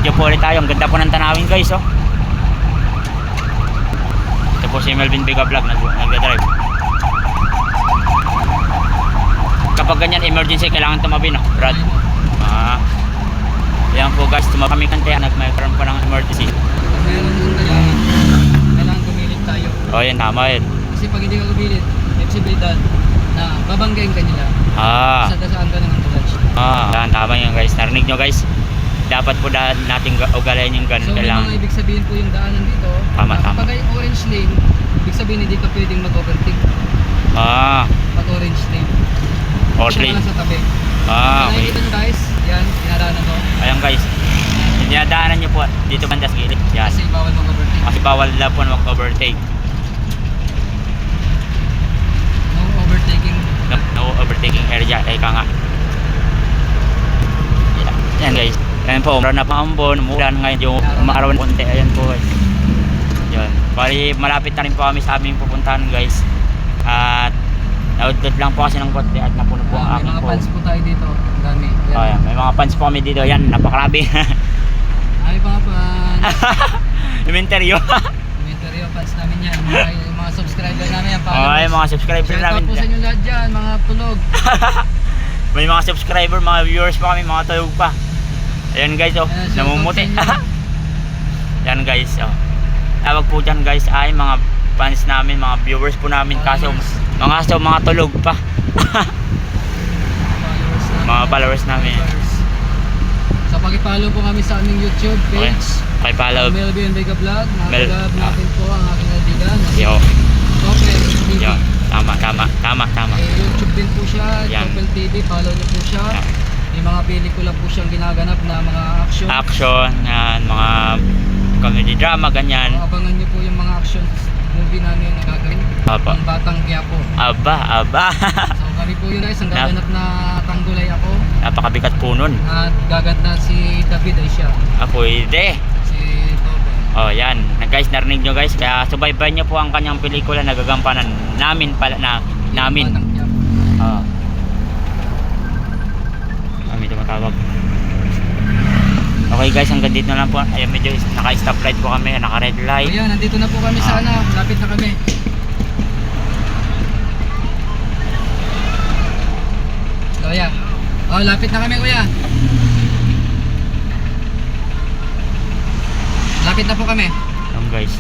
Video po ulit tayo. Ang ganda po ng tanawin guys, oh. Ito po si Melvin Vega Vlog nagdadrive. Kapag ganyan emergency, kailangan tumabi, no, Brad? Yan po guys, tumabi kami kante, nagmayroon pa ng emergency. Meron yung kailangan gumilit tayo. Oh, yan, tama yun. Kasi pag hindi ka gumilit, may posibilidad na babanggain ka nila. Sadasaan ka ng ambulance. Yan, tama yun guys. Narinig nyo guys. Dapat po natin ugalayan yung ganun. So may mga ibig sabihin po yung daanan dito. Tama. Kapag ay orange lane, ibig sabihin hindi ka pwedeng mag-overtake. Pag orange lane. Orange lane. Sa tabi. Okay. Ito guys, yan, dinadaanan to. Ayan guys. Dinadaanan nyo po dito banda sa gilid. Yan. Kasi bawal mag-overtake. Kasi bawal na po mag-overtake. No overtaking. No overtaking area. Eka nga. Yan guys. Ayan po, meron na pang ambon, umulan ngayon yung umaaraw ng konti. Ayan po guys. Yan. Bali, malapit na rin po kami sa aming pupuntahan guys. At naudlot lang po kasi ng konti at napuno po ang aking may mga po. fans po tayo dito. Dami. Ayan, may mga fans po kami dito. Yan, napakarami. Ay mga fans. Inventaryo. Inventaryo fans namin yan. Yung mga subscriber namin yan. Ay, mga subscriber namin. Shout out po sa inyo lahat dyan, mga tulog. May mga subscriber, mga viewers pa kami, mga tulog pa. Ayan guys, oh, namumuti. Yan guys, oh. Tawag po dyan guys ay mga fans namin, mga viewers po namin, kaso mga tulog pa. Mga followers namin. So pag-follow po kami sa aming YouTube page. Okay, follow Melvin Vega Vlog. Nakagalab natin po ang aking kaibigan. Yo. Topel TV. Yo. Tama. YouTube din po siya, Topel TV, follow niyo po siya. May mga pelikula po siyang ginaganap na mga action. Yan, mga comedy drama, ganyan. Abangan niyo po yung mga action movie namin na gagawin. Ang Batang Quiapo. Aba. So kami po yun guys, ang gaganap na Tanggulay ako. Napakabigat po nun. At gaganap na si David ay siya. Pwede. Si Topel. Oh, yan. Guys, narinig nyo guys. Kaya subaybayan nyo po ang kanyang pelikula na gagampanan namin pala namin. Batang Quiapo. Kami tumatawag. Okay guys, hanggang dito na lang po. Ayan, medyo naka-stop light po kami, naka-red light. Ayan, nandito na po kami sa lapit na kami. Kuya. Lapit na kami kuya. Lapit na po kami. Ayan guys.